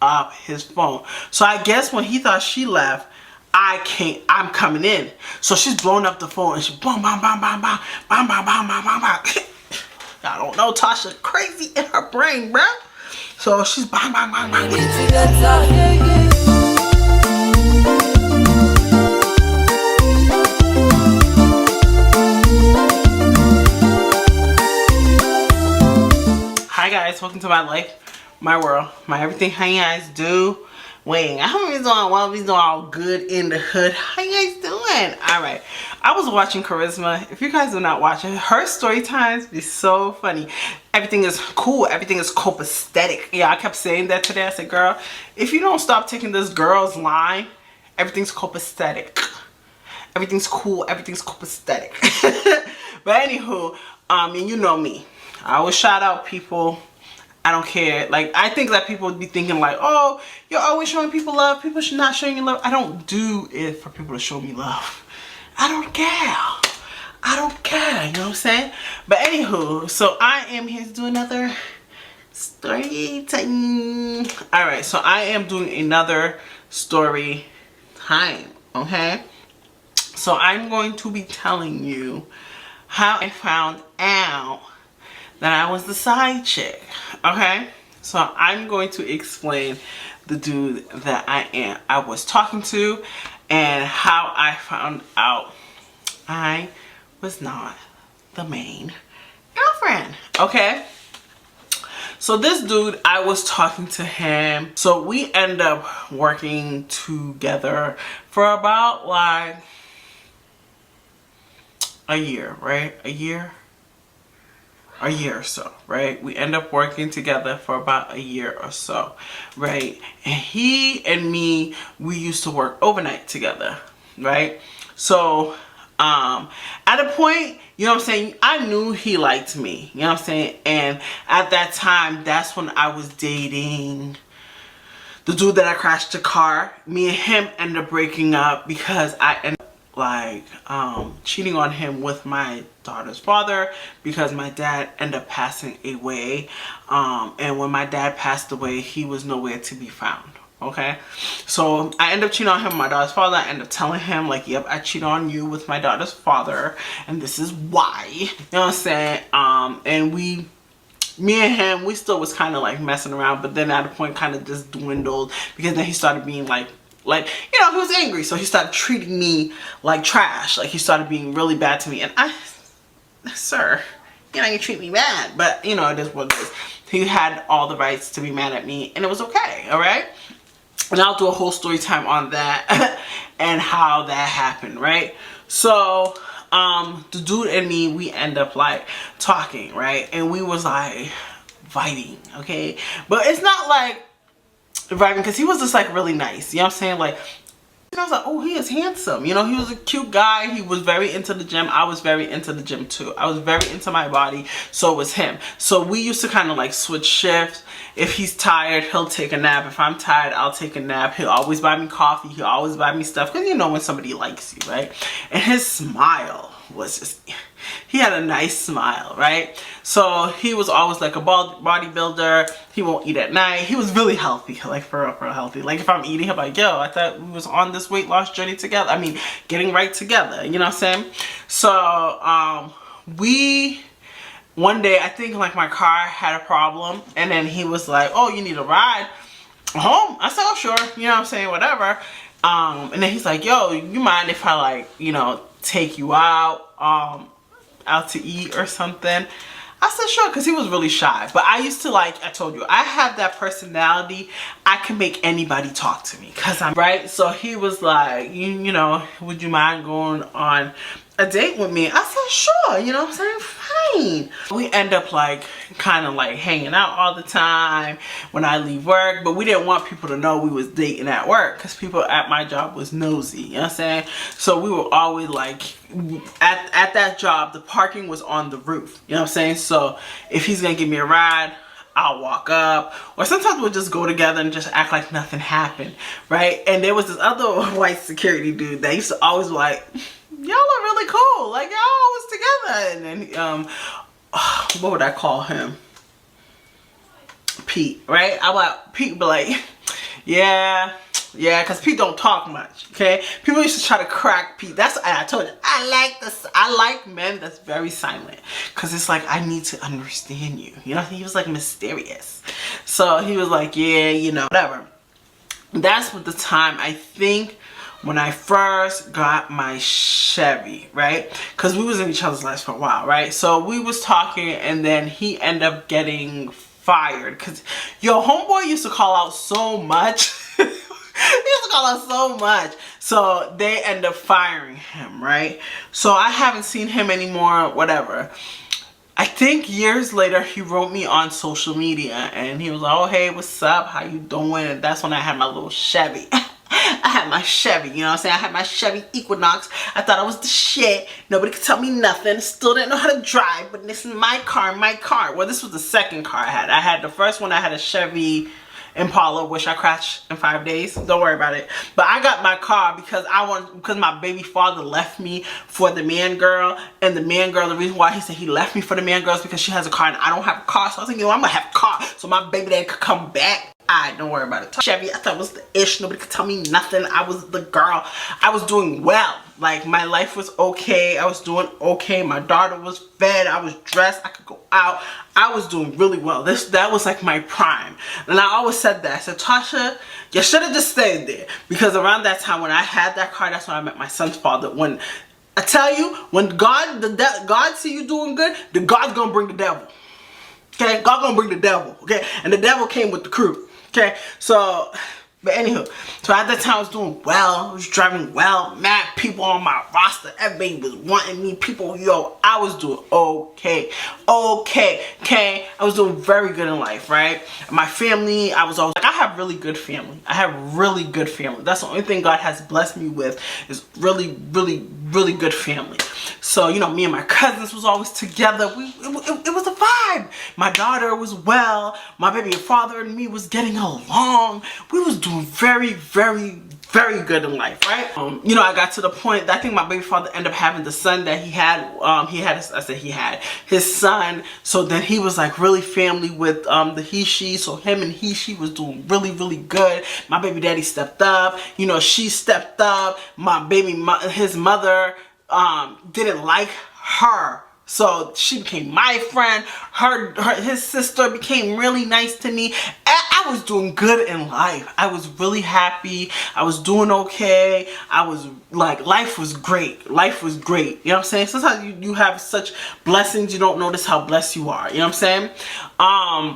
up his phone. So I guess when he thought she left, I'm coming in. So she's blowing up the phone and she boom, bam, bam, bam, bam, bam, bam, bam, bam, bam, bam. I don't know, Tasha crazy in her brain, bruh. So she's bang, bang, bang, bang. Hi guys, welcome to my life, my world, my everything. How you guys do? Wait, I hope you're doing well. We're doing all good in the hood. How you guys doing? Alright, I was watching Charisma. If you guys do not watch it, her story times be so funny. Everything is cool. Everything is copacetic. Yeah, I kept saying that today. I said, girl, if you don't stop taking this girl's line, everything's copacetic. Everything's cool. Everything's copacetic. But anywho, and you know me. I always shout out people. I don't care. Like, I think that people would be thinking like, oh, you're always showing people love. People should not show you love. I don't do it for people to show me love. I don't care. I don't care. You know what I'm saying? But anywho, so I am here to do another story time. Alright, so I am doing another story time. Okay? So I'm going to be telling you how I found out that I was the side chick. Okay, so I'm going to explain the dude that I was talking to and how I found out I was not the main girlfriend. Okay, so this dude, I was talking to him, so we end up working together for about like a year, right? A year or so, right? We end up working together for about a year or so, right? And he and me, we used to work overnight together, right? So at a point, you know what I'm saying, I knew he liked me, you know what I'm saying? And at that time, that's when I was dating the dude that I crashed the car. Me and him ended up breaking up because I ended up like cheating on him with my daughter's father because my dad ended up passing away, and when my dad passed away, he was nowhere to be found. Okay, so I ended up cheating on him with my daughter's father. I ended up telling him like, yep, I cheated on you with my daughter's father and this is why, you know what I'm saying? And me and him, we still was kind of like messing around, but then at a point kind of just dwindled because then he started being like, you know, he was angry, so he started treating me like trash. Like, he started being really bad to me, and sir, you know, you treat me bad, but you know, it is what it is. He had all the rights to be mad at me, and it was okay, all right? And I'll do a whole story time on that and how that happened, right? So the dude and me, we end up like talking, right? And we was like fighting, okay? But it's not like vibing, because he was just like really nice, you know what I'm saying? Like, I was like, oh, he is handsome, you know, he was a cute guy. He was very into the gym. I was very into the gym too. I was very into my body, so was him. So we used to kind of like switch shifts. If he's tired, he'll take a nap. If I'm tired, I'll take a nap. He'll always buy me coffee. He'll always buy me stuff, because you know when somebody likes you, right? And his smile was just, he had a nice smile, right? So he was always like a bodybuilder. He won't eat at night. He was really healthy, like for real healthy. Like if I'm eating, I'm like, yo, I thought we was on this weight loss journey together. I mean, getting right together, you know what I'm saying? So one day, I think like my car had a problem, and then he was like, oh, you need a ride home? I said, oh, sure, you know what I'm saying, whatever. And then he's like, yo, you mind if I like, you know, take you out to eat or something? I said sure, because he was really shy. But I used to, like I told you, I have that personality. I can make anybody talk to me because I'm right. So he was like, you know, would you mind going on a date with me? I said sure, you know what I'm saying, fine. We end up like kind of like hanging out all the time when I leave work, but we didn't want people to know we was dating at work because people at my job was nosy, you know what I'm saying? So we were always like, at that job, the parking was on the roof, you know what I'm saying? So if he's gonna give me a ride, I'll walk up, or sometimes we'll just go together and just act like nothing happened, right? And there was this other white security dude that used to always be like, y'all are really cool, like y'all always together. And then what would I call him? Pete, right? I like Pete, but like Yeah. Yeah, because Pete don't talk much, okay? People used to try to crack Pete. That's I told you. I like men that's very silent. Because it's like, I need to understand you. You know, he was like mysterious. So he was like, yeah, you know, whatever. That's what the time, I think, when I first got my Chevy, right? Because we was in each other's lives for a while, right? So we was talking, and then he ended up getting fired. Because, yo, homeboy used to call out so much. He used to call out so much. So they end up firing him, right? So I haven't seen him anymore, whatever. I think years later he wrote me on social media and he was like, oh hey, what's up? How you doing? And that's when I had my little Chevy. I had my Chevy, you know what I'm saying? I had my Chevy Equinox. I thought I was the shit. Nobody could tell me nothing. Still didn't know how to drive, but this is my car, my car. Well, this was the second car I had. I had the first one, I had a Chevy Impala, which I crashed in 5 days. Don't worry about it. But I got my car because because my baby father left me for the man girl. And the man girl, the reason why he said he left me for the man girl is because she has a car and I don't have a car. So I was like, you know, I'm gonna have a car so my baby dad could come back. Don't worry about it. Chevy, I thought it was the ish. Nobody could tell me nothing. I was the girl. I was doing well. Like, my life was okay. I was doing okay. My daughter was fed. I was dressed. I could go out. I was doing really well. That was like my prime. And I always said that. I said, Tasha, you should have just stayed there. Because around that time when I had that car, that's when I met my son's father. When I tell you, when God see you doing good, then God's gonna bring the devil. Okay? God gonna bring the devil. Okay? And the devil came with the crew. Okay, so, but anywho, so at that time I was doing well, I was driving well, mad people on my roster, everybody was wanting me, people, yo, I was doing okay, I was doing very good in life, right? My family, I was always, like, I have really good family, that's the only thing God has blessed me with, is really good family. So, you know, me and my cousins was always together. It was a vibe. My daughter was well. My baby father and me was getting along. We was doing very good in life, right? You know, I got to the point that I think my baby father ended up having the son that he had. He had his son. So then he was like really family with the he-she. So him and he-she was doing really good. My baby daddy stepped up. You know, she stepped up. His mother didn't like her, so she became my friend. His sister became really nice to me. I was doing good in life. I was really happy. I was doing okay. I was like, life was great. You know what I'm saying? Sometimes you have such blessings, you don't notice how blessed you are. You know what I'm saying?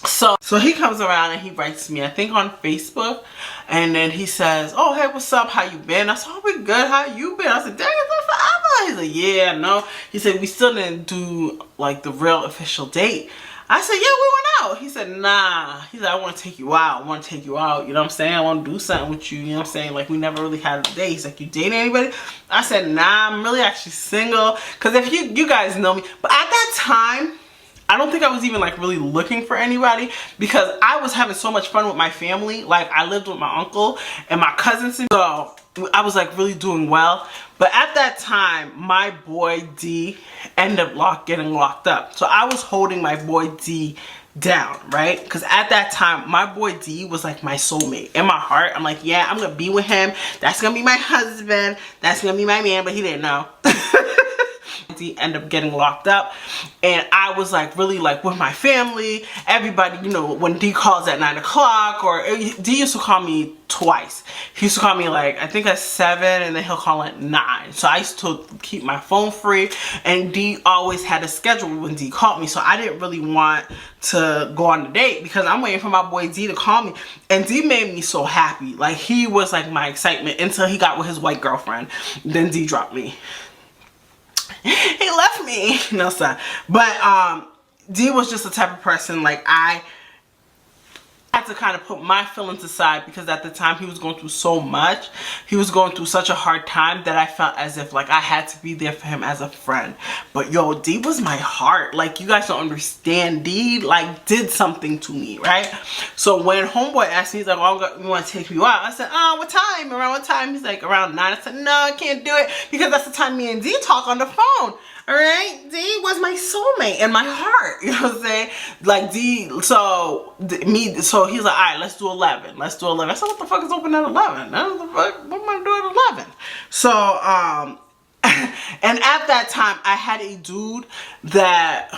So he comes around and he writes me, I think on Facebook, and then he says, oh, hey, what's up? How you been? I said, oh, we good. How you been? I said, dang, it's been forever. He's like, yeah, no. He said, we still didn't do like the real official date. I said, yeah, we went out. He said, nah. He said, I want to take you out. You know what I'm saying? I want to do something with you. You know what I'm saying? Like, we never really had a date. He's like, you dating anybody? I said, nah, I'm really actually single. Because if you guys know me. But at that time, I don't think I was even like really looking for anybody because I was having so much fun with my family. Like, I lived with my uncle and my cousins, so I was like really doing well. But at that time, my boy D ended up getting locked up. So I was holding my boy D down, right? Because at that time, my boy D was like my soulmate. In my heart, I'm like, yeah, I'm gonna be with him. That's gonna be my husband. That's gonna be my man. But he didn't know. D ended up getting locked up, and I was like really like with my family. Everybody, you know, when D calls at 9 o'clock, or D used to call me twice. He used to call me like, I think at 7, and then he'll call at 9. So I used to keep my phone free, and D always had a schedule when D called me. So I didn't really want to go on the date because I'm waiting for my boy D to call me. And D made me so happy. Like, he was like my excitement until he got with his white girlfriend. Then D dropped me. He left me. No, son. But D was just the type of person, like, I had to kind of put my feelings aside because at the time he was going through so much. He was going through such a hard time that I felt as if like I had to be there for him as a friend. But yo, D was my heart. Like, you guys don't understand. D like did something to me, right? So when homeboy asked me, he's like, well, you want to take you out? I said, what time? Around what time? He's like, around 9. I said, no, I can't do it because that's the time me and D talk on the phone. All right, D was my soulmate in my heart. You know what I'm saying? Like D, so so he's like, all right, let's do 11. Let's do 11. I said, what the fuck is open at 11? What the fuck? What am I doing at 11? So and at that time, I had a dude that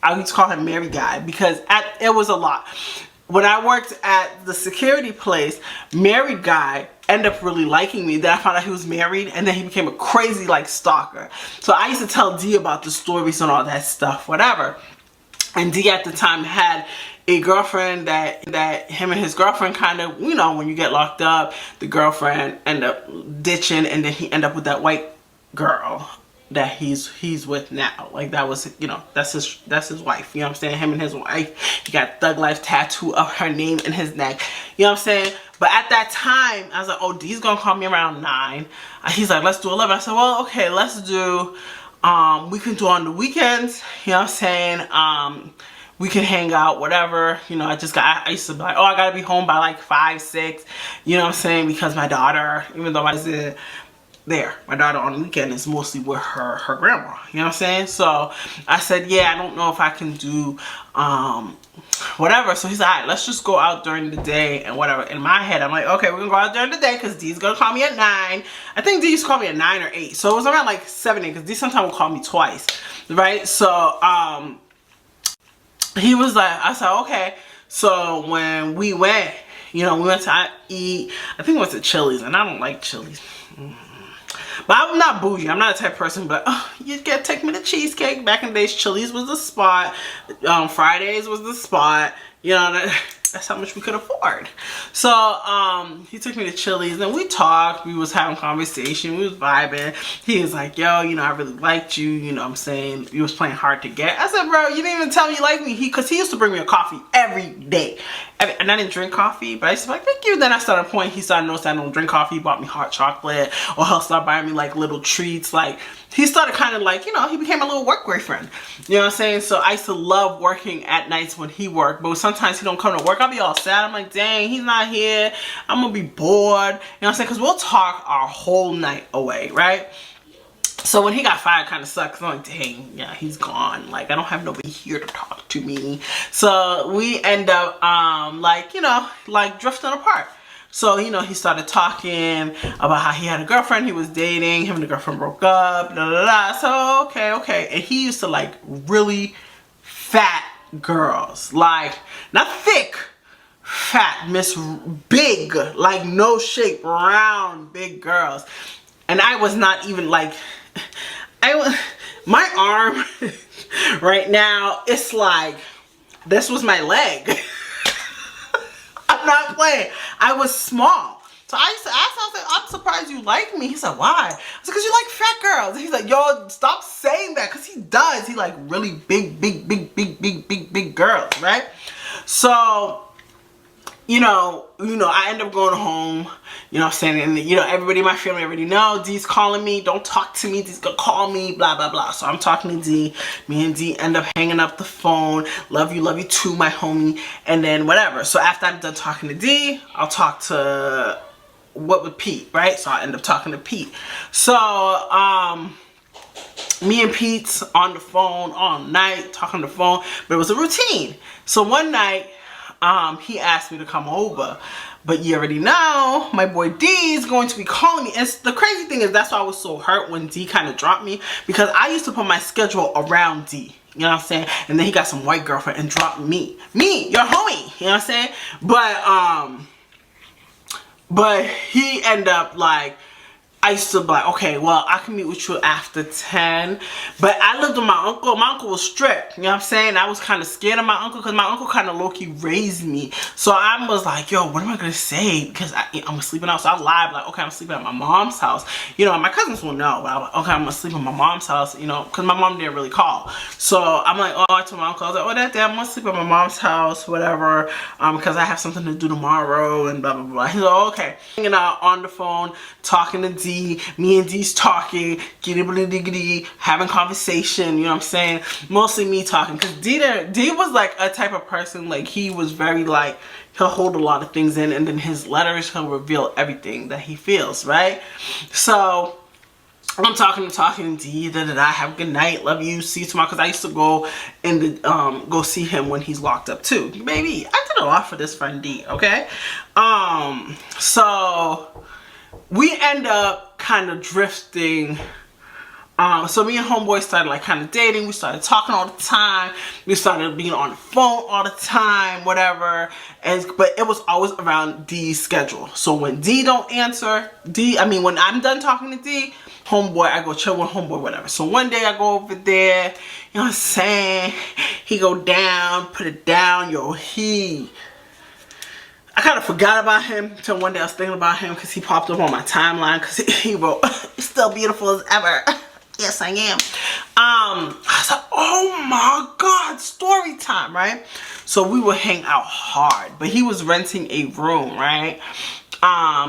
I used to call him Mary Guy because it was a lot. When I worked at the security place, married guy ended up really liking me. Then I found out he was married, and then he became a crazy like stalker. So I used to tell D about the stories and all that stuff, whatever. And D at the time had a girlfriend that him and his girlfriend kind of, you know, when you get locked up, the girlfriend end up ditching, and then he end up with that white girl that he's with now. Like that was, you know, that's his wife. You know what I'm saying? Him and his wife. He got Thug Life tattoo of her name in his neck. You know what I'm saying? But at that time, I was like, oh, D's gonna call me around 9. He's like, let's do 11. I said, well, okay, let's do, we can do on the weekends. You know what I'm saying? We can hang out, whatever. You know, I used to be like, oh, I gotta be home by like 5, 6. You know what I'm saying? Because my daughter, even though my daughter on the weekend is mostly with her grandma. You know what I'm saying? So I said, yeah, I don't know if I can do whatever. So he's like, all right, let's just go out during the day and whatever. In my head, I'm like, okay, we're gonna go out during the day because D's gonna call me at 9. I think D used to call me at 9 or 8. So it was around like 7, because D sometimes will call me twice, right? So he was like, I said, okay. So when we went, you know, we went to eat, I think we went to Chili's, and I don't like Chili's. But I'm not bougie. I'm not a type of person, but you get take me to cheesecake. Back in the days, Chili's was the spot. Fridays was the spot. You know, that's how much we could afford. So he took me to Chili's and we talked. We was having conversation. We was vibing. He was like, yo, you know, I really liked you. You know what I'm saying? You was playing hard to get. I said, bro, you didn't even tell me you liked me. Because he used to bring me a coffee every day. And I didn't drink coffee, but I used to be like, thank you. Then I started pointing. He started noticing I don't drink coffee. He bought me hot chocolate. Or he'll start buying me like little treats. Like, he started kind of like, you know, he became a little work boyfriend. You know what I'm saying? So I used to love working at nights when he worked. But sometimes he don't come to work. I'll be all sad. I'm like, dang, he's not here. I'm going to be bored. You know what I'm saying? Because we'll talk our whole night away, right? So when he got fired, kind of sucks. I'm like, dang, yeah, he's gone. Like, I don't have nobody here to talk to me. So we end up, like, you know, like drifting apart. So, you know, he started talking about how he had a girlfriend he was dating. Him and the girlfriend broke up. Da, da, da. So, okay. And he used to like really fat girls. Like, not thick, fat, miss big. Like, no shape, round, big girls. And I was not even like... my arm right now, it's like this was my leg. I'm not playing. I was small. So I used to ask him, I was like, I'm surprised you like me. He said, why? I said, because you like fat girls. And he's like, yo, stop saying that. Because he does. He like really big girls, right? So, you know, I end up going home, you know what I'm saying, and, you know, everybody in my family already know, D's calling me, don't talk to me, D's gonna call me, blah, blah, blah. So I'm talking to D, me and D end up hanging up the phone, love you too, my homie, and then whatever. So after I'm done talking to D, I'll talk to, with Pete, right? So I end up talking to Pete. So, me and Pete's on the phone all night, talking on the phone, but it was a routine. So one night, he asked me to come over, but you already know my boy D is going to be calling me. And the crazy thing is, that's why I was so hurt when D kind of dropped me, because I used to put my schedule around D, you know what I'm saying? And then he got some white girlfriend and dropped me, your homie, you know what I'm saying? But he ended up like, I used to be like, okay, well, I can meet with you after 10. But I lived with my uncle. My uncle was strict. You know what I'm saying? I was kind of scared of my uncle because my uncle kind of low-key raised me. So I was like, yo, what am I going to say? Because I'm sleeping out. So I lied, like, okay, I'm sleeping at my mom's house. You know, my cousins will know. But I'm like, okay, I'm going to sleep at my mom's house, you know, because my mom didn't really call. So I'm like, oh, I told my uncle, I was like, oh, that day I'm going to sleep at my mom's house, whatever, because I have something to do tomorrow and blah, blah, blah. He's like, oh, okay. Hanging out on the phone, talking to D. Me and D's talking, having conversation, you know what I'm saying? Mostly me talking, because D was like a type of person, like he was very like, he'll hold a lot of things in, and then his letters, he'll reveal everything that he feels, right? So I'm talking D, have a good night, love you, see you tomorrow, because I used to go in the go see him when he's locked up too. Baby, I did a lot for this friend D, okay? So we end up kind of drifting. So me and homeboy started like kind of dating. We started talking all the time. We started being on the phone all the time, whatever. But it was always around D's schedule. So when D don't answer, when I'm done talking to D, homeboy, I go chill with homeboy, whatever. So one day I go over there, you know what I'm saying? He go down, put it down, yo, I kind of forgot about him until one day I was thinking about him because he popped up on my timeline because he wrote, still beautiful as ever. Yes, I am. I was like, oh my God, story time, right? So we would hang out hard, but he was renting a room, right?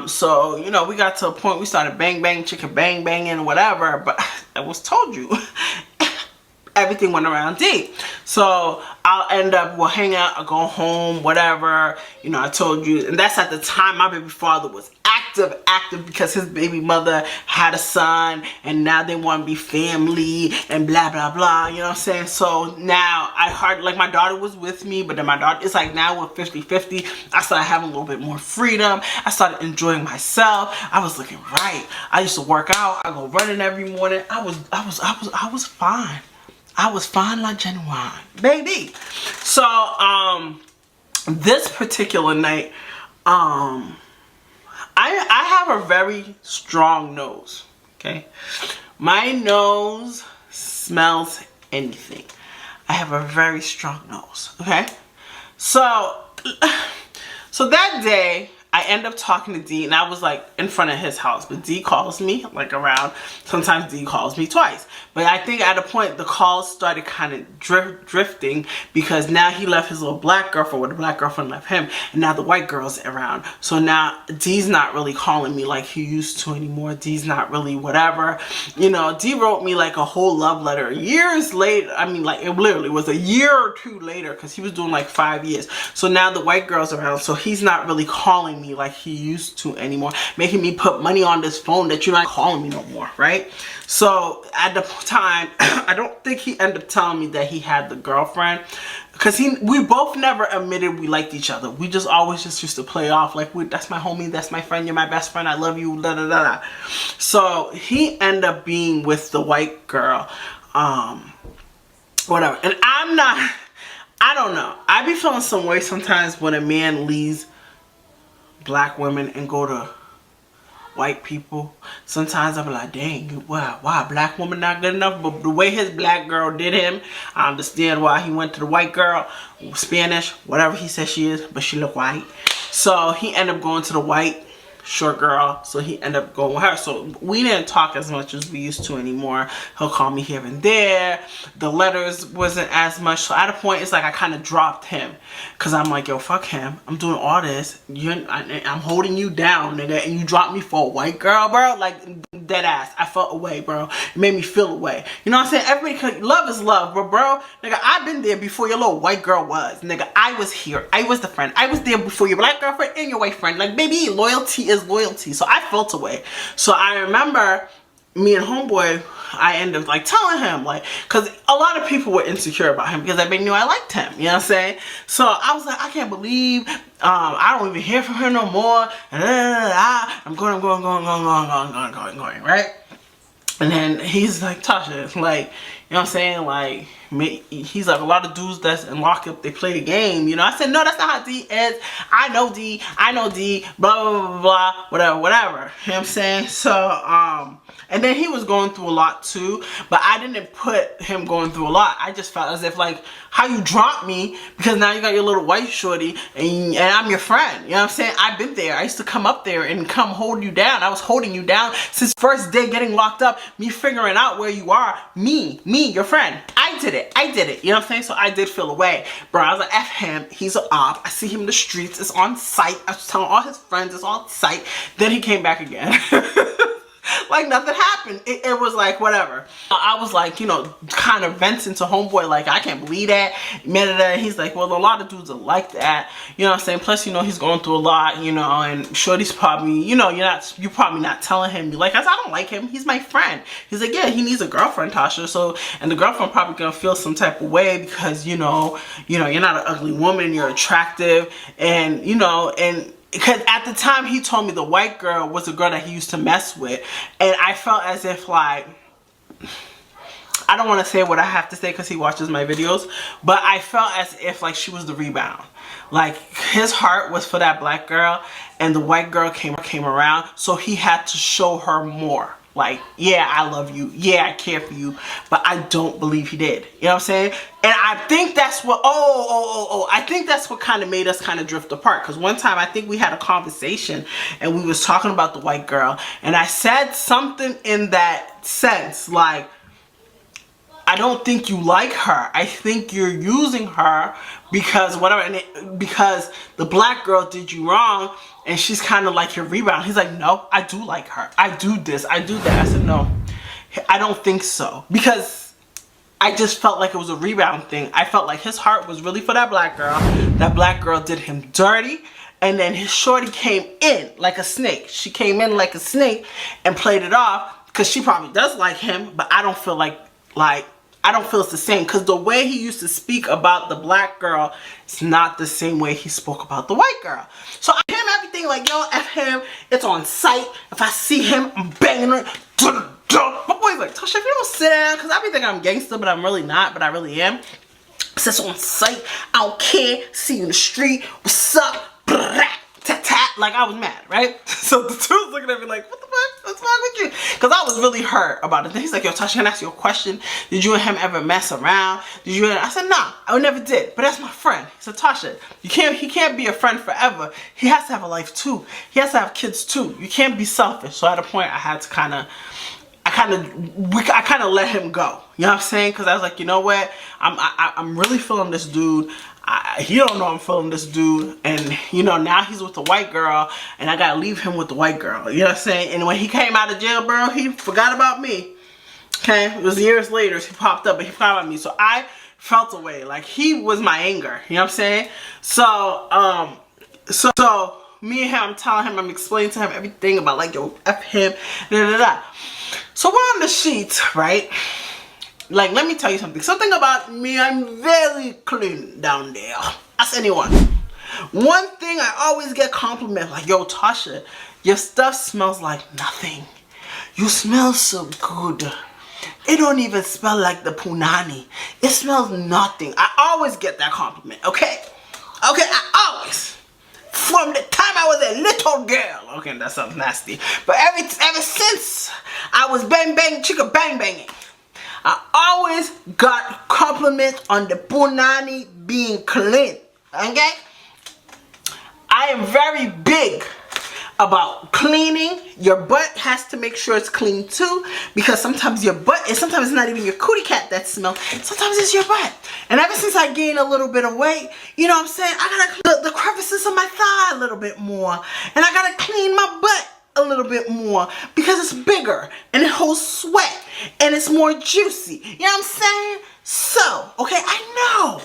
So, you know, we got to a point we started bang, bang, chicken bang, banging, whatever, but I was told you. Everything went around D. So we'll hang out, I'll go home, whatever. You know, I told you, and that's at the time my baby father was active because his baby mother had a son and now they want to be family and blah, blah, blah. You know what I'm saying? So now like my daughter was with me, but then my daughter, it's like now we're 50-50. I started having a little bit more freedom. I started enjoying myself. I was looking right. I used to work out. I go running every morning. I was fine. I was fine like genuine, baby. So, this particular night, I have a very strong nose, okay? My nose smells anything. I have a very strong nose, okay? So that day, I end up talking to D, and I was like in front of his house, but D calls me like around, sometimes D calls me twice. But I think at a point the calls started kind of drifting because now he left his little black girlfriend, or the black girlfriend left him, and now the white girl's around. So now D's not really calling me like he used to anymore. D's not really whatever. You know, D wrote me like a whole love letter years later. I mean, like it literally was a year or two later because he was doing like 5 years. So now the white girl's around, so he's not really calling me like he used to anymore, making me put money on this phone that you're not calling me no more, right? So at the time, I don't think he ended up telling me that he had the girlfriend, because we both never admitted we liked each other. We just always just used to play off like, that's my homie, that's my friend, you're my best friend, I love you, da da da da. So he ended up being with the white girl, whatever. And I don't know. I be feeling some way sometimes when a man leaves black women and go to white people. Sometimes I be like, dang, why a black woman not good enough? But the way his black girl did him, I understand why he went to the white girl, Spanish, whatever he says she is, but she look white. So he ended up going to the white short girl, so he ended up going with her. So we didn't talk as much as we used to anymore. He'll call me here and there. The letters wasn't as much. So at a point, it's like I kind of dropped him, because I'm like, yo, fuck him. I'm doing all this. I'm holding you down, nigga, and you dropped me for a white girl, bro. Like, dead ass. I felt away, bro. It made me feel away. You know what I'm saying? Everybody, love is love, but bro, nigga, I've been there before your little white girl was. Nigga, I was here. I was the friend. I was there before your black girlfriend and your white friend. Like, baby, loyalty is loyalty. So I felt away. So I remember me and homeboy, I ended up like telling him, like, because a lot of people were insecure about him because they knew I liked him, you know what I'm saying? So I was like, I can't believe I don't even hear from her no more. I'm going, right? And then he's like, Tasha, like, you know what I'm saying? Like, he's like, a lot of dudes that's in lockup, they play the game, you know? I said, no, that's not how D is. I know D, blah, blah, blah, blah, whatever. You know what I'm saying? So, and then he was going through a lot too, but I didn't put him going through a lot. I just felt as if, like, how you dropped me because now you got your little white shorty and I'm your friend. You know what I'm saying? I've been there. I used to come up there and come hold you down. I was holding you down since first day getting locked up, me figuring out where you are. Me, your friend. I did it. You know what I'm saying? So I did feel away. Bro, I was like, F him. He's an op. I see him in the streets. It's on site. I was telling all his friends it's on site. Then he came back again. like nothing happened. It was like whatever. I was like, you know, kind of venting to homeboy, like, I can't believe that. He's like, well, a lot of dudes are like that. You know what I'm saying? Plus, you know, he's going through a lot, you know, and Shorty's probably, you know, you're probably not telling him. You're like, I don't like him. He's my friend. He's like, yeah, he needs a girlfriend, Tasha. So, and the girlfriend probably gonna feel some type of way because, you know, you're not an ugly woman. You're attractive, and you know, and because at the time he told me the white girl was a girl that he used to mess with, and I felt as if like, I don't want to say what I have to say because he watches my videos, but I felt as if like she was the rebound. Like his heart was for that black girl, and the white girl came around, so he had to show her more. Like, yeah, I love you. Yeah, I care for you. But I don't believe he did. You know what I'm saying? And I think that's what, I think that's what kind of made us kind of drift apart. Because one time I think we had a conversation and we was talking about the white girl. And I said something in that sense, like, I don't think you like her. I think you're using her because whatever, and because the black girl did you wrong, and she's kind of like your rebound. He's like, no, I do like her. I do this. I do that. I said, no, I don't think so, because I just felt like it was a rebound thing. I felt like his heart was really for that black girl. That black girl did him dirty. And then his shorty came in like a snake. She came in like a snake and played it off because she probably does like him, but I don't feel like I don't feel it's the same, because the way he used to speak about the black girl is not the same way he spoke about the white girl. So I him everything like, yo, F him, it's on sight. If I see him, I'm banging her. My boy's like, Tasha, if you don't sit down, because I be thinking I'm gangster, but I'm really not, but I really am. It says on sight, I don't care, see you in the street, what's up, tat, like I was mad, right? So the dude's looking at me like, what the fuck, what's wrong with you? Because I was really hurt about it. Then he's like, yo, Tasha, can I ask you a question? Did you and him ever mess around? I said, nah, I never did, but that's my friend. He said, Tasha, he can't be a friend forever. He has to have a life too. He has to have kids too. You can't be selfish. So at a point I had to I kind of let him go. You know what I'm saying? Because I was like, you know what? I'm really feeling this dude. He don't know I'm feeling this dude, and you know, now he's with the white girl, and I gotta leave him with the white girl. You know what I'm saying? And when he came out of jail, bro, he forgot about me. Okay, it was years later he popped up, but he forgot about me. So I felt away, like he was my anger. You know what I'm saying? So so me and him, I'm telling him, I'm explaining to him everything about like, yo, F him, So we're on the sheets, right? Like, let me tell you something. Something about me, I'm very clean down there. Ask anyone. One thing I always get complimented, like, yo, Tasha, your stuff smells like nothing. You smell so good. It don't even smell like the punani. It smells nothing. I always get that compliment, okay? Okay, I always. From the time I was a little girl. Okay, that sounds nasty. But ever since I was bang bang chicka bang banging, I always got compliments on the punani being clean. Okay? I am very big about cleaning. Your butt has to make sure it's clean too, because sometimes your butt is, sometimes it's not even your cootie cat that smells. Sometimes it's your butt. And ever since I gained a little bit of weight, you know what I'm saying, I gotta clean the crevices of my thigh a little bit more, and I gotta clean my butt a little bit more because it's bigger and it holds sweat and it's more juicy. You know what I'm saying? So, okay, I know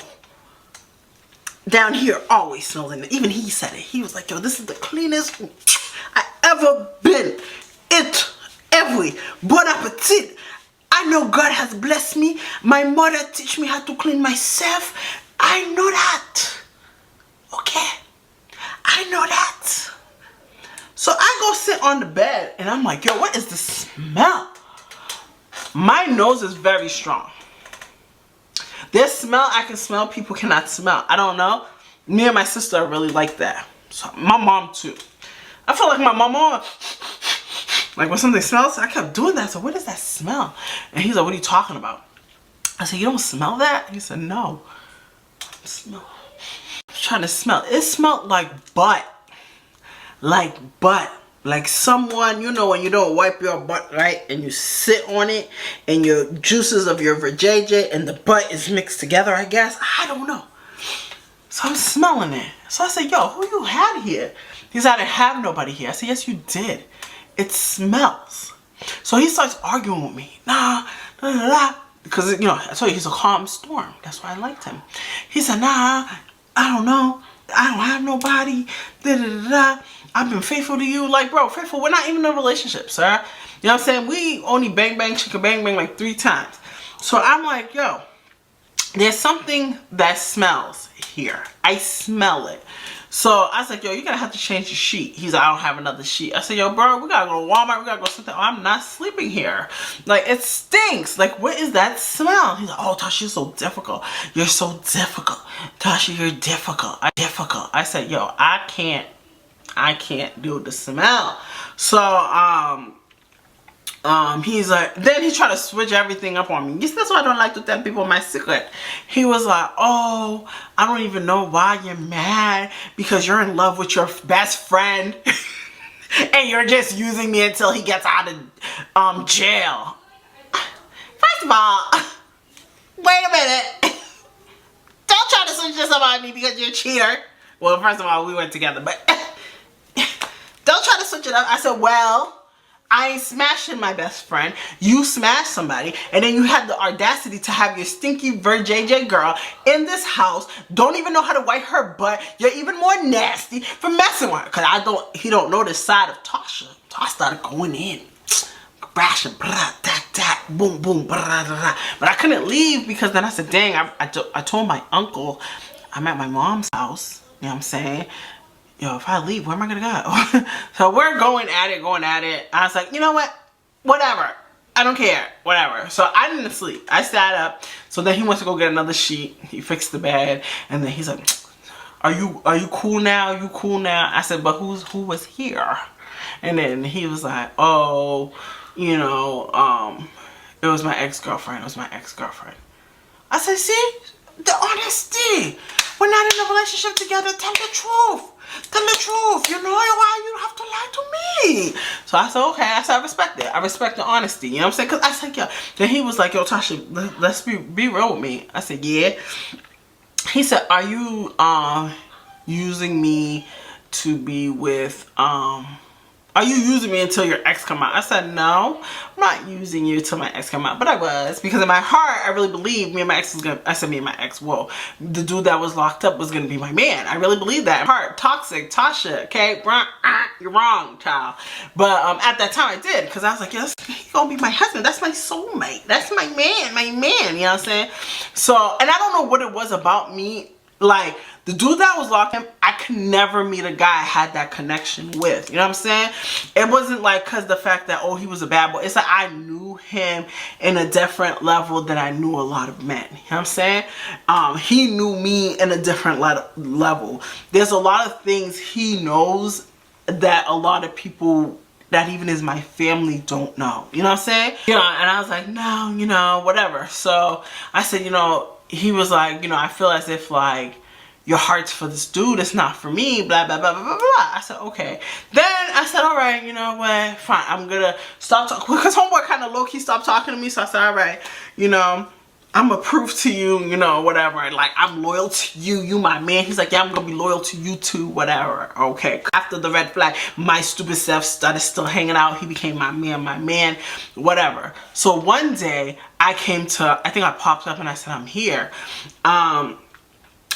down here always smells in it. Even he said it. He was like, yo, this is the cleanest I ever been. Every bon appetit. I know God has blessed me. My mother teach me how to clean myself. I know that. Okay? I know that. So I go sit on the bed and I'm like, yo, what is the smell? My nose is very strong. There's smell I can smell people cannot smell. I don't know. Me and my sister are really like that. So my mom too. I feel like my mom, like when something smells, I kept doing that. So what does that smell? And he's like, what are you talking about? I said, you don't smell that? He said, no. I'm trying to smell. It smelled like butt. Like butt. Like someone, you know, when you don't wipe your butt right and you sit on it and your juices of your vajayjay and the butt is mixed together, I guess. I don't know. So I'm smelling it. So I said, yo, who you had here? He said, I didn't have nobody here. I said, yes, you did. It smells. So he starts arguing with me. Nah, nah, nah, nah. Because, you know, I told you he's a calm storm. That's why I liked him. He said, nah, I don't know. I don't have nobody. Da, da, da, da. I've been faithful to you. Like, bro, faithful. We're not even in a relationship, sir. You know what I'm saying? We only bang, bang, chicka, bang, bang like 3 times. So I'm like, yo, there's something that smells here. I smell it. So I was like, yo, you're gonna have to change the sheet. He's like, I don't have another sheet. I said, yo, bro, we gotta go to Walmart. We gotta go something. I'm not sleeping here. Like, it stinks. Like, what is that smell? He's like, oh, Tasha, you're so difficult. You're so difficult. Tasha, you're difficult. Difficult. I said, yo, I can't do the smell. So, he's like, then he tried to switch everything up on me. Yes, that's why I don't like to tell people my secret. He was like, oh, I don't even know why you're mad, because you're in love with your best friend and you're just using me until he gets out of jail. First of all, wait a minute. Don't try to switch this up on me because you're a cheater. Well, first of all, we went together, but don't try to switch it up. I said, well, I ain't smashing my best friend. You smashed somebody, and then you had the audacity to have your stinky JJ girl in this house. Don't even know how to wipe her butt. You're even more nasty for messing with her. Cause he don't know the side of Tasha. Tasha started going in, crashing, boom, boom, but I couldn't leave because then I said, dang, I told my uncle I'm at my mom's house. You know what I'm saying? Yo, if I leave, where am I gonna go? So we're going at it. I was like, you know what? Whatever. I don't care. Whatever. So I didn't sleep. I sat up. So then he went to go get another sheet. He fixed the bed. And then he's like, are you cool now? You cool now? I said, but who was here? And then he was like, oh, you know, it was my ex-girlfriend. I said, see? The honesty. We're not in a relationship together. Tell the truth. Tell the truth. You know why you have to lie to me. So I said, okay. I said, I respect it. I respect the honesty. You know what I'm saying? Because I said, yo. Then he was like, yo, Tasha, let's be real with me. I said, yeah. He said, are you using me to be with are you using me until your ex come out? I said, no, I'm not using you till my ex come out. But I was, because in my heart, I really believed me and my ex was gonna, I said me and my ex, whoa, the dude that was locked up was gonna be my man. I really believed that. In my heart, toxic, Tasha, okay? You're wrong, child. But at that time I did, because I was like, yes, he's gonna be my husband. That's my soulmate. That's my man, you know what I'm saying? So, and I don't know what it was about me. Like, the dude that was locked up, I could never meet a guy I had that connection with. You know what I'm saying? It wasn't like because the fact that, oh, he was a bad boy. It's like I knew him in a different level than I knew a lot of men. You know what I'm saying? He knew me in a different level. There's a lot of things he knows that a lot of people that even is my family don't know. You know what I'm saying? You know, and I was like, no, you know, whatever. So I said, you know, he was like, you know, I feel as if like your heart's for this dude, it's not for me, blah, blah, blah, blah, blah, blah. I said, okay. Then I said, all right, you know what, fine, I'm gonna stop talking, because homeboy kind of low-key stopped talking to me, so I said, all right, you know, I'm gonna prove to you, you know, whatever, like, I'm loyal to you, you my man. He's like, yeah, I'm gonna be loyal to you too, whatever, okay. After the red flag, my stupid self started still hanging out. He became my man, whatever. So one day, I came to, I think I popped up and I said, I'm here.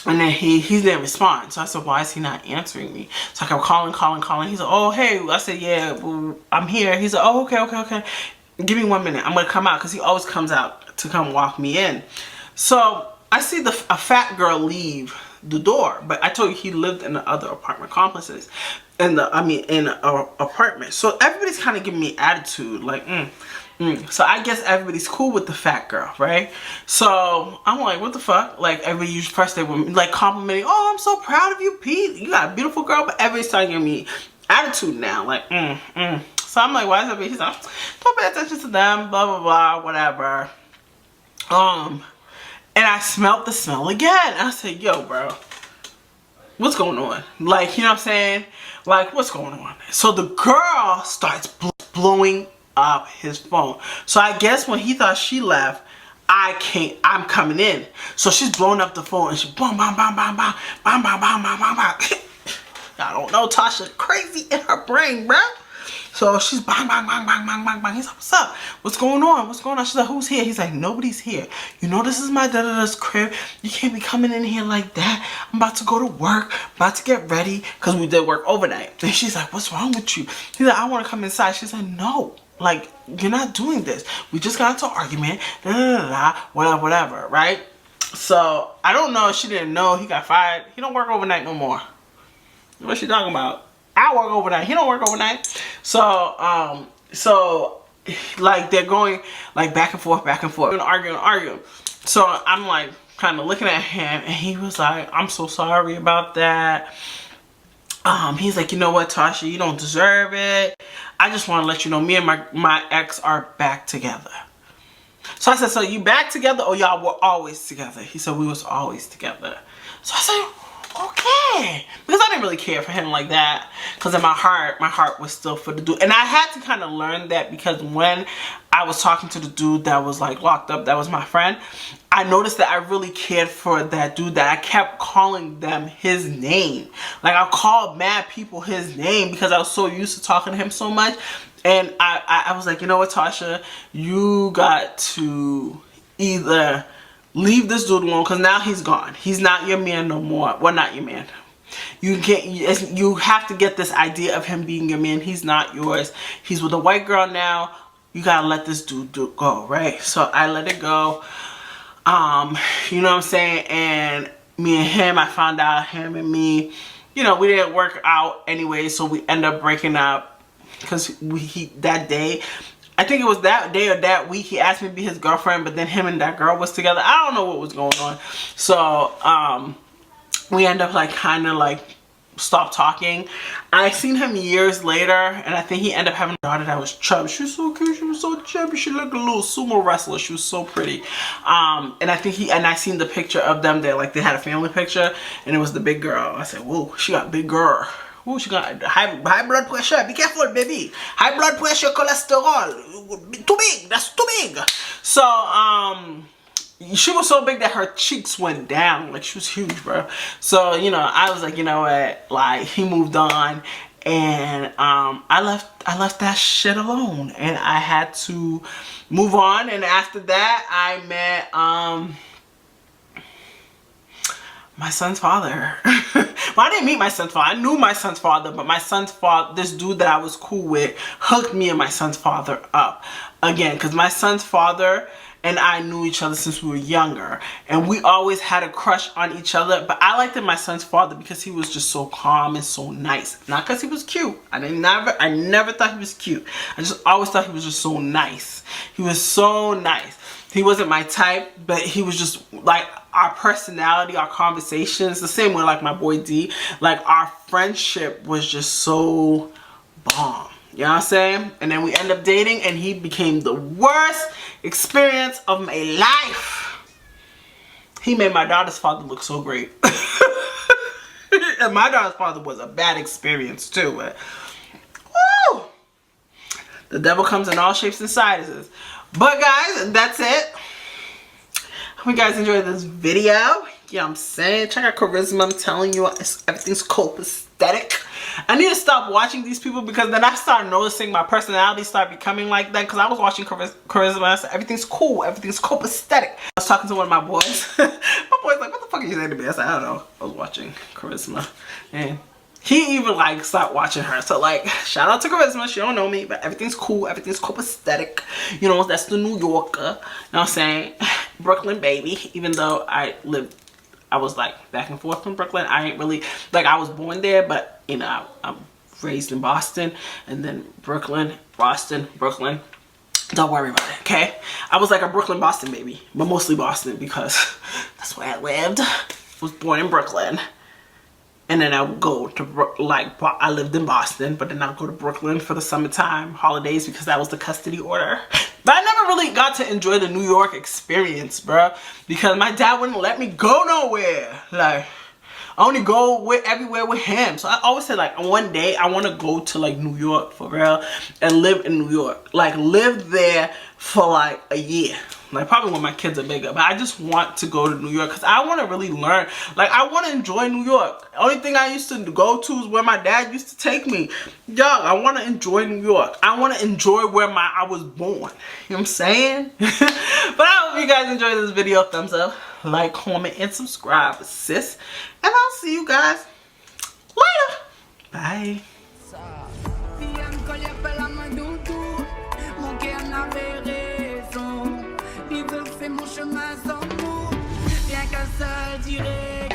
And then he didn't respond. So I said, why is he not answering me? So I kept calling. He's like, oh, hey. I said, yeah, well, I'm here. He's like, oh, okay. Give me 1 minute. I'm going to come out, because he always comes out to come walk me in. So I see a fat girl leave the door. But I told you he lived in the other apartment complexes. In an apartment. So everybody's kind of giving me attitude. Like, So I guess everybody's cool with the fat girl, right? So I'm like, what the fuck? Like, everybody used first they were like complimenting, oh, I'm so proud of you, Pete. You got a beautiful girl, but everybody's starting giving me attitude now. Like, So I'm like, why is everybody? He's like, don't pay attention to them, blah, blah, blah, whatever. And I smelled the smell again. And I said, yo, bro, what's going on? Like, you know what I'm saying? Like, what's going on? So the girl starts blowing up his phone. So I guess when he thought she left, I'm coming in. So she's blowing up the phone and she boom, bam, bam, bam, bam, bam, bam, bam, bam, bam, bam. I don't know, Tasha crazy in her brain, bro. So she's bang, bang, bang, bang, bang, bang, bang. He's like, what's up? What's going on? What's going on? She's like, who's here? He's like, nobody's here. You know this is my da-da-da's crib. You can't be coming in here like that. I'm about to go to work, about to get ready, because we did work overnight. And she's like, what's wrong with you? He's like, I want to come inside. She's like, no. Like, you're not doing this. We just got into an argument, whatever, whatever, right? So, I don't know if she didn't know he got fired. He don't work overnight no more. What's she talking about? I work overnight. He don't work overnight. So, like, they're going, like, back and forth, arguing. So, I'm, like, kind of looking at him, and he was like, I'm so sorry about that. He's like, you know what, Tasha, you don't deserve it. I just want to let you know, me and my ex are back together. So I said, so you back together or y'all were always together? He said, we was always together. So I said, okay. Because I didn't really care for him like that. Because in my heart was still for the dude. And I had to kind of learn that because when I was talking to the dude that was like locked up, that was my friend, I noticed that I really cared for that dude, that I kept calling them his name. Like, I called mad people his name because I was so used to talking to him so much. And I was like, you know what, Tasha, you got to either leave this dude alone, because now he's gone. He's not your man no more. Well, not your man. You have to get this idea of him being your man. He's not yours. He's with a white girl now. You gotta let this dude go, right? So I let it go. You know what I'm saying? And me and him, I found out him and me, you know, we didn't work out anyway, so we end up breaking up because that day, I think it was that day or that week, he asked me to be his girlfriend, but then him and that girl was together. I don't know what was going on. So, we end up like kind of like stopped talking. I seen him years later, and I think he ended up having a daughter that was chubby. She was so cute. She was so chubby. She looked a little sumo wrestler. She was so pretty. And I think I seen the picture of them there, like they had a family picture, and it was the big girl. I said, whoa, she got big girl. Whoa, she got high blood pressure. Be careful, baby. High blood pressure, cholesterol. Too big. That's too big. So, she was so big that her cheeks went down. Like, she was huge, bro. So, you know, I was like, you know what? Like, he moved on, and I left that shit alone, and I had to move on. And after that, I met my son's father. Well, I didn't meet my son's father. I knew my son's father, but my son's father, this dude that I was cool with, hooked me and my son's father up again, because my son's father and I knew each other since we were younger, and we always had a crush on each other. But I liked my son's father because he was just so calm and so nice. Not because he was cute. I never thought he was cute. I just always thought he was just so nice. He was so nice. He wasn't my type, but he was just like, our personality, our conversations, the same way like my boy D, like our friendship was just so bomb. You know what I'm saying? And then we end up dating, and he became the worst experience of my life. He made my daughter's father look so great. And my daughter's father was a bad experience too. But, woo! The devil comes in all shapes and sizes. But guys, that's it. Hope you guys enjoyed this video. Yeah, I'm saying, check out Charisma. I'm telling you, everything's copacetic. I need to stop watching these people, because then I start noticing my personality start becoming like that. Because I was watching Charisma and I said, everything's cool, everything's copacetic. I was talking to one of my boys. My boy's like, what the fuck are you saying to me? I said, I don't know. I was watching Charisma, and he even like stopped watching her. So like, shout out to Charisma. She don't know me, but everything's cool, everything's copacetic. You know, that's the New Yorker. You know what I'm saying? Brooklyn baby. Even though I was like back and forth from Brooklyn. I ain't really, like, I was born there, but you know, I'm raised in Boston, and then Brooklyn, Boston, Brooklyn. Don't worry about it, okay? I was like a Brooklyn, Boston baby, but mostly Boston because that's where I lived. I was born in Brooklyn. And then I would go to, like, I lived in Boston, but then I'd go to Brooklyn for the summertime holidays because that was the custody order. But I never really got to enjoy the New York experience, bro, because my dad wouldn't let me go nowhere. Like, I only go everywhere with him. So I always say like one day I want to go to like New York for real and live in New York. Like live there for like a year. Like probably when my kids are bigger, but I just want to go to New York because I want to really learn. Like I want to enjoy New York. Only thing I used to go to is where my dad used to take me. Yo, I want to enjoy New York. I want to enjoy where I was born. You know what I'm saying? But I hope you guys enjoyed this video. Thumbs up, like, comment, and subscribe, sis. And I'll see you guys later. Bye. Mon chemin sans nous, rien qu'un seul dirait